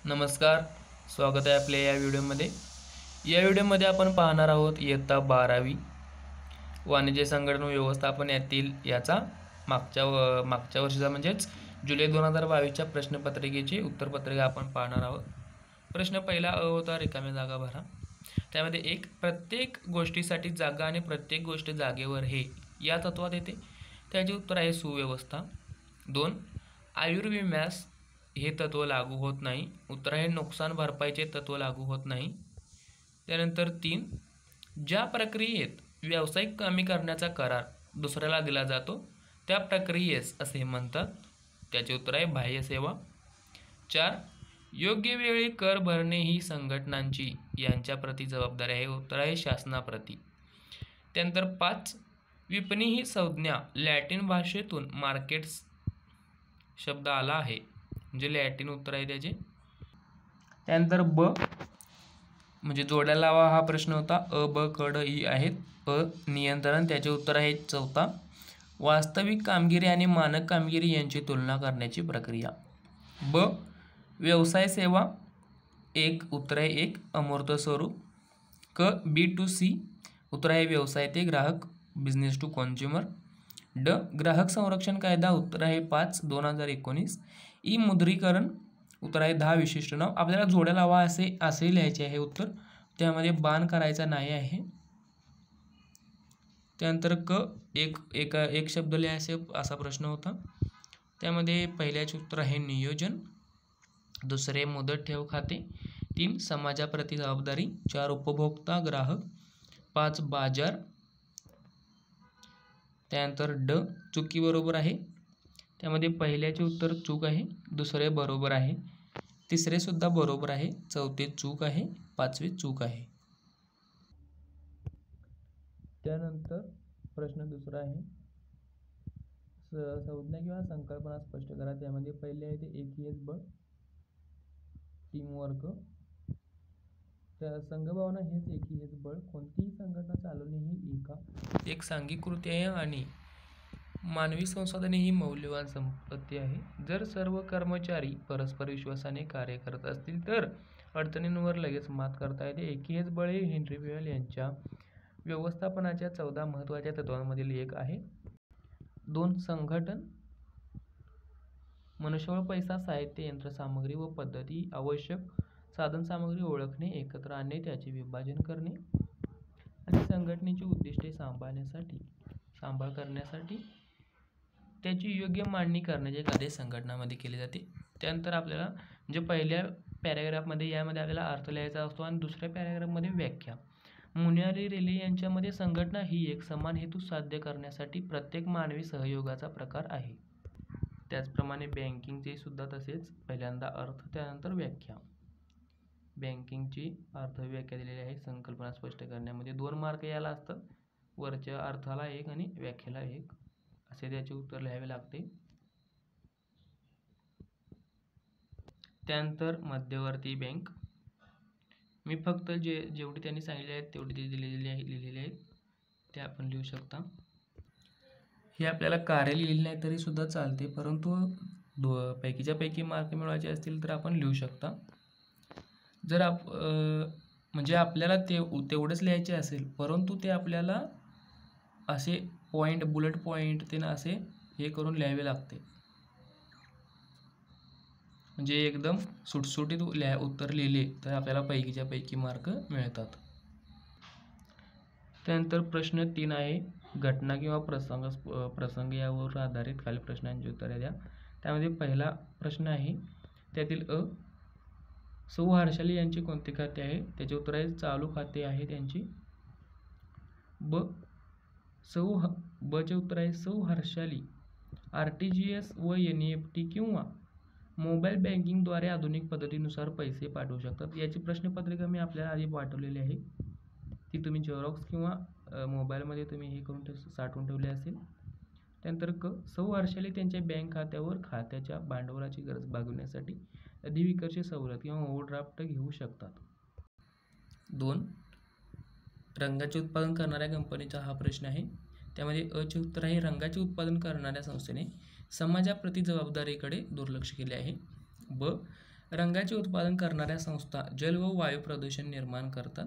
नमस्कार, स्वागत आहे आपल्या या व्हिडिओमध्ये. या व्हिडिओमध्ये आपण पाहणार आहोत इयत्ता 12वी वाणिज्य संघटन व्यवस्थापन यातील याचा मागच्या वर्षीचा म्हणजेच जुलै 2022च्या प्रश्नपत्रिकेची उत्तरपत्रिका आपण पाहणार आहोत. प्रश्न पहिला अ होता, रिकाम्या जागा भरा. त्यामध्ये एक, प्रत्येक गोष्टीसाठी जागा आणि प्रत्येक गोष्ट जागेवर हे या तत्वात येते. त्याचे उत्तर आहे सुव्यवस्था. 2, आयुर्विम्यास हे तत्व लागू होत नाही. उत्तर आहे नुकसान भरपाईचे तत्व लागू होत नाही. त्यानंतर 3, ज्या प्रक्रियेत व्यावसायिक कमी करण्याचा करार दुसऱ्याला दिला जातो त्या प्रक्रियेस असे म्हणतात. त्याचे उत्तर आहे बाह्य सेवा. 4, योग्य वेळी कर भरणे ही संघटनांची यांच्याप्रती जबाबदारी आहे. उत्तर आहे शासनाप्रती. त्यानंतर 5, विपणी ही संज्ञा लॅटिन भाषेतून मार्केट्स शब्द आला आहे, म्हणजे लॅटिन उत्तर आहे त्याचे. त्यानंतर ब म्हणजे जोड्या लावा हा प्रश्न होता. अ, ब, क, ड, ई आहेत. अ, नियंत्रण, त्याचे उत्तर आहे चौथा. वास्तविक कामगिरी आणि मानक कामगिरी यांची तुलना करण्याची प्रक्रिया. ब, व्यवसाय सेवा 1, उत्तर आहे 1, अमूर्त स्वरूप. क, B2C, उत्तर आहे व्यवसाय ते ग्राहक, बिझनेस टू कॉन्झ्युमर. ड, ग्राहक संरक्षण कायदा, उत्तर आहे 5, 2019. ई, मुद्रीकरण, उत्तर आहे 10, विशिष्ट नाव. आपल्याला जोड्या लावा असे लिहायचे आहे उत्तर, त्यामध्ये बाण करायचा नाही आहे. त्यानंतर क, एक शब्द लिहायचे असा प्रश्न होता. त्यामध्ये पहिल्याचे उत्तर आहे नियोजन. दुसरे मुदत ठेव खाते. 3, समाजाप्रती जबाबदारी. 4, उपभोक्ता ग्राहक. 5, बाजार. त्यानंतर ड, चुकी बरोबर आहे. त्यामध्ये पहिल्याचे उत्तर चूक आहे, दुसरे बरोबर आहे, तिसरे सुद्धा बरोबर आहे, चौथे चूक आहे, पाचवे चूक आहे. त्यानंतर प्रश्न दुसरा आहे, संज्ञा किंवा संकल्पना स्पष्ट करा. त्यामध्ये पहिले आहे ते एकीएस बळ, टीमवर्क. त्या संघभावना हेच एकीएस बळ. कोणतीही संघटना चालवणे ही एक सांघिक कृती आहे आणि मानवी संसाधने ही मौल्यवान संपत्ती आहे. जर सर्व कर्मचारी परस्पर विश्वासाने कार्य करत असतील तर अडचणींवर लगेच मात करता येते. एकीएस बळ हे हेनरी वेल यांच्या व्यवस्थापनाच्या 14 महत्त्वाच्या तत्वांमधील एक आहे. 2, संघटन, मनुष्यबळ, पैसा, साहित्य, यंत्रसामग्री व पद्धती, आवश्यक साधनसामग्री ओळखणे, एकत्र आणणे, त्याचे विभाजन करणे आणि संघटनेची उद्दिष्टे सांभाळ करण्यासाठी त्याची योग्य मांडणी करण्याचे कार्य संघटनामध्ये केले जाते. त्यानंतर आपल्याला जे पहिल्या पॅराग्राफमध्ये यामध्ये आपल्याला अर्थ लिहायचा असतो आणि दुसऱ्या पॅराग्राफमध्ये व्याख्या. मुनियारी रेले यांच्यामध्ये संघटना ही एक समान हेतू साध्य करण्यासाठी प्रत्येक मानवी सहयोगाचा प्रकार आहे. त्याचप्रमाणे बँकिंगचे सुद्धा तसेच, पहिल्यांदा अर्थ त्यानंतर व्याख्या. बँकिंगची अर्थ व्याख्या दिलेली आहे. संकल्पना स्पष्ट करण्यामध्ये 2 मार्क याला असतात, वरच्या अर्थाला 1 आणि व्याख्येला 1 असे त्याचे उत्तर लिहावे लागते. त्यानंतर मध्यवर्ती बँक, मी फक्त जेवढी त्यांनी सांगितले आहेत तेवढी ते लिहिलेले आहेत, ते आपण लिहू शकता. हे आपल्याला कार्य लिहिले नाही तरी सुद्धा चालते, परंतु पैकीच्या पैकी मार्क मिळवायचे असतील तर आपण लिहू शकता. जर म्हणजे आपल्याला तेवढंच लिहायचे असेल, परंतु ते आपल्याला असे पॉईंट, बुलेट पॉईंट ते असे हे करून लिहावे लागते, म्हणजे एकदम सुटसुटीत उत्तर लिहिले तर आपल्याला पैकीच्या पैकी मार्क मिळतात. त्यानंतर प्रश्न 3 आहे, घटना किंवा प्रसंग यावर आधारित खालील प्रश्नांची उत्तरे द्या. त्यामध्ये पहिला प्रश्न आहे, त्यातील अ, सौ हर्षाली यांचे कोणते खाते आहे? त्याचे उत्तर आहे चालू खाते आहे त्यांची. ब, चे उत्तर आहे सौ हर्षाली RTGS व NEFT किंवा मोबाईल बँकिंगद्वारे आधुनिक पद्धतीनुसार पैसे पाठवू शकतात. याची प्रश्नपत्रिका मी आपल्याला आधी पाठवलेली आहे, ती तुम्ही झेरॉक्स किंवा मोबाईलमध्ये तुम्ही हे करून साठवून ठेवले असेल. त्यानंतर क, सौ हर्षाली त्यांच्या बँक खात्यावर खात्याच्या भांडवलाची गरज भागवण्यासाठी अधिविकर्षी सवलत किंवा ओव्हरड्राफ्ट घेऊ शकतात. 2, रंगाचे उत्पादन करणाऱ्या कंपनीचा हा प्रश्न आहे. त्यामध्ये अ चे उत्तर आहे रंगाचे उत्पादन करणाऱ्या संस्थेने समाजाप्रती जबाबदारीकडे दुर्लक्ष केले आहे. ब, रंगाचे उत्पादन करणाऱ्या संस्था जल व वायू प्रदूषण निर्माण करतात.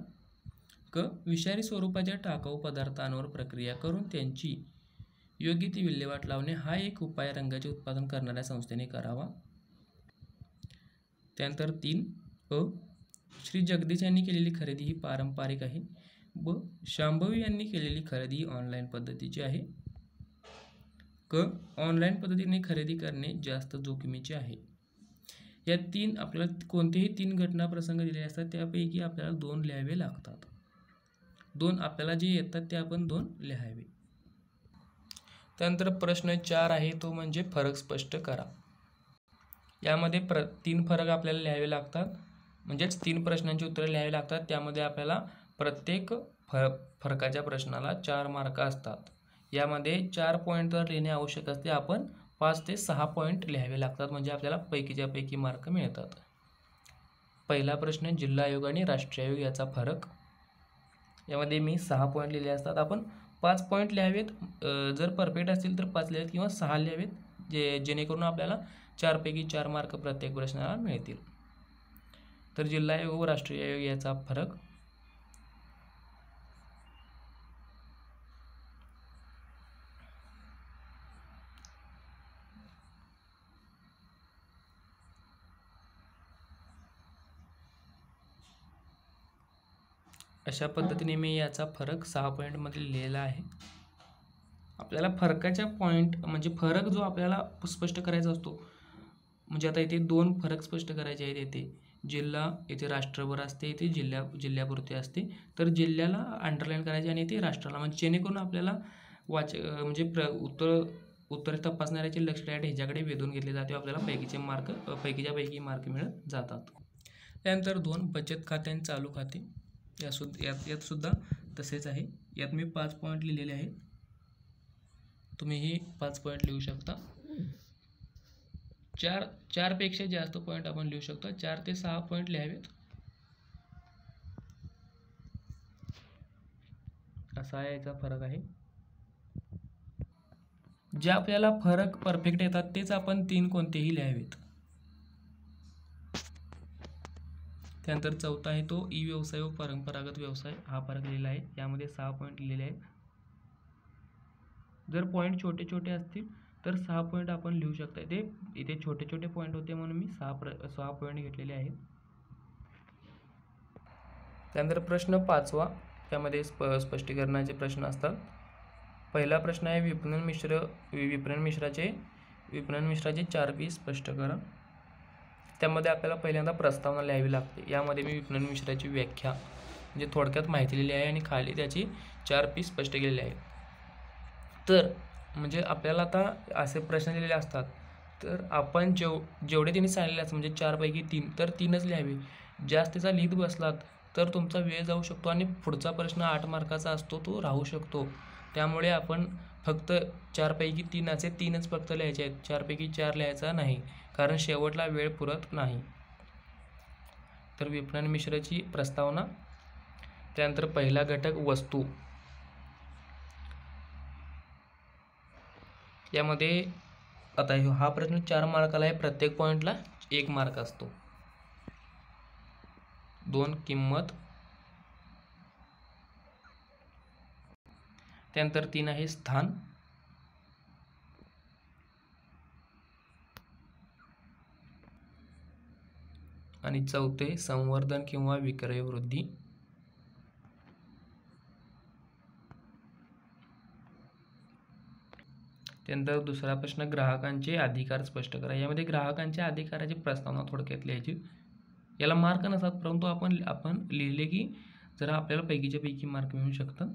क. विषारी स्वरूपाच्या टाकाऊ पदार्थांवर प्रक्रिया करून त्यांची योग्य ती विल्हेवाट लावणे हा एक उपाय रंगाचे उत्पादन करणाऱ्या संस्थेने करावा. त्यानंतर 3. अ. श्री जगदीश यांनी केलेली खरेदी ही पारंपरिक आहे. ब. शांभवी यांनी केलेली खरेदी ही ऑनलाईन पद्धतीची आहे. क. ऑनलाईन पद्धतीने खरेदी करणे जास्त जोखमीचे आहे. या 3 आपल्याला कोणतेही 3 घटना प्रसंग दिलेले असतात, त्यापैकी आपल्याला 2 लिहावे लागतात. 2 आपल्याला जे येतात ते आपण 2 लिहावे. त्यानंतर प्रश्न 4 आहे, तो म्हणजे फरक स्पष्ट करा. यामध्ये 3 फरक आपल्याला लिहावे लागतात, म्हणजेच 3 प्रश्नांची उत्तरे लिहावी लागतात. त्यामध्ये आपल्याला प्रत्येक फरकाच्या प्रश्नाला 4 मार्क असतात. यामध्ये 4 पॉईंट तर लिहिणे आवश्यक असते. आपण 5 ते 6 पॉईंट लिहावे लागतात, म्हणजे आपल्याला पैकीच्या पैकी मार्क मिळतात. पहिला प्रश्न, जिल्हा आयोग आणि राष्ट्रीय आयोग याचा फरक. यामध्ये मी 6 पॉईंट लिहिले असतात. आपण 5 पॉईंट लिहावेत, जर परफेक्ट असतील तर 5 लिहावेत किंवा 6 लिहावेत, जेणेकरून आपल्याला 4 पैकी 4 मार्क प्रत्येक प्रश्नाला मिळतील. तर जिल्हा आयोग व राष्ट्रीय आयोग याचा फरक. अशा पद्धतीने मी याचा फरक 6 पॉईंटमध्ये लिहिलेला आहे. आपल्याला फरकाच्या पॉईंट म्हणजे फरक जो आपल्याला स्पष्ट करायचा असतो, म्हणजे आता इथे 2 फरक स्पष्ट करायचे आहेत. येथे जिल्हा, इथे राष्ट्रभर असते, इथे जिल्ह्यापुरते असते. तर जिल्ह्याला अंडरलाईन करायचे आणि इथे राष्ट्राला, म्हणजे जेणेकरून आपल्याला म्हणजे उत्तर तपासणाऱ्याचे लक्ष ह्याच्याकडे वेधून घेतले जाते, आपल्याला पैकीच्या पैकी मार्क मिळत जातात. त्यानंतर 2 बचत खाते आणि चालू खाते. यात सुद्धा तसेच आहे. यात मी 5 पॉईंट लिहिलेले आहेत. तुम्हीही 5 पॉईंट लिहू शकता. 4 पेक्षा जास्त पॉईंट आपण लिहू शकतो. 4 ते 6 पॉईंट लिहावेत. असा याचा फरक आहे. जे आपल्याला फरक परफेक्ट येतात तेच आपण 3 कोणतेही लिहावेत. त्यानंतर 4था आहे तो ई व्यवसाय व परंपरागत व्यवसाय हा फरक लिहिला आहे. यामध्ये 6 पॉईंट लिहिलेले आहेत. जर पॉईंट छोटे छोटे असतील तर 6 पॉईंट आपण लिहू शकता. इथे छोटे छोटे पॉईंट होते म्हणून मी 6 पॉईंट घेतलेले आहेत. त्यानंतर प्रश्न 5वा, त्यामध्ये स्पष्टीकरणाचे प्रश्न असतात. पहिला प्रश्न आहे विपणन मिश्राचे 4 P स्पष्ट करा. त्यामध्ये आपल्याला पहिल्यांदा प्रस्तावना लिहावी लागते. यामध्ये मी विपणन मिश्राची व्याख्या म्हणजे थोडक्यात माहिती लिहिली आहे आणि खाली त्याची 4 P स्पष्ट केलेले आहेत. तर म्हणजे आपल्याला आता असे प्रश्न दिलेले असतात, तर आपण जेवढे त्यांनी सांगितले असतात म्हणजे 4 पैकी 3 तर 3च लिहावे. जास्तीचा लिहित बसलात तर तुमचा वेळ जाऊ शकतो आणि पुढचा प्रश्न 8 मार्काचा असतो, तो राहू शकतो. त्यामुळे आपण फक्त 4 पैकी 3 असे 3च फक्त लिहायचे आहेत. 4 पैकी 4 लिहायचा नाही, कारण शेवटला वेळ पुरत नाही. तर विपणन मिश्राची प्रस्तावना. त्यानंतर पहिला घटक वस्तू. यामध्ये आता हा प्रश्न 4 मार्काला आहे. प्रत्येक पॉईंटला 1 मार्क असतो. 2 किंमत. त्यानंतर 3 आहे स्थान. आणि 4 संवर्धन किंवा विक्रय वृद्धी. त्यानंतर दुसरा प्रश्न ग्राहकांचे अधिकार स्पष्ट करा. यामध्ये ग्राहकांच्या अधिकाराची प्रस्तावना थोडक्यात लिहायची. याला मार्क नसतात, परंतु आपण लिहिले की जरा आपल्याला पैकीच्या पैकी मार्क मिळू शकतात.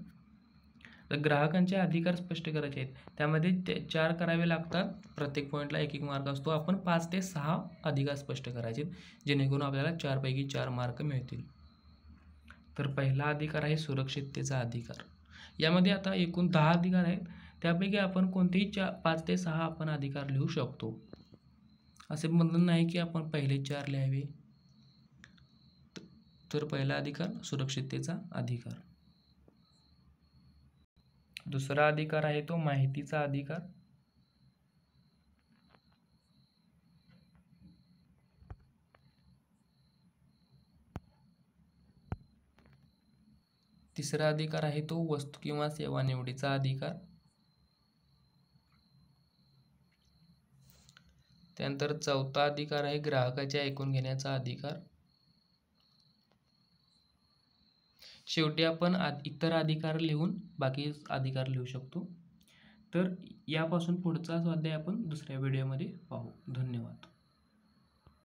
तर ग्राहकांचे अधिकार स्पष्ट करायचे आहेत. त्यामध्ये 4 करावे लागतात. प्रत्येक पॉईंटला 1-1 मार्क असतो. आपण 5 ते 6 अधिकार स्पष्ट करायचे, जेणेकरून आपल्याला 4 पैकी 4 मार्क मिळतील. तर पहिला अधिकार आहे सुरक्षिततेचा अधिकार. यामध्ये आता एकूण 10 अधिकार आहेत. त्यापैकी आपण कोणतेही 5 ते 6 आपण अधिकार लिहू शकतो. असे बंधन नाही की आपण पहिले 4 लिहावे. तर पहिला अधिकार सुरक्षिततेचा अधिकार. दुसरा अधिकार आहे तो माहितीचा अधिकार. तिसरा अधिकार आहे तो वस्तू किंवा सेवा निवडीचा अधिकार. त्यानंतर चौथा अधिकार आहे ग्राहकाचे ऐकून घेण्याचा अधिकार. शेवटी आपण इतर अधिकार लिहून बाकी अधिकार लिहू शकतो. तर यापासून पुढचा स्वाध्याय आपण दुसऱ्या व्हिडिओमध्ये पाहू. धन्यवाद.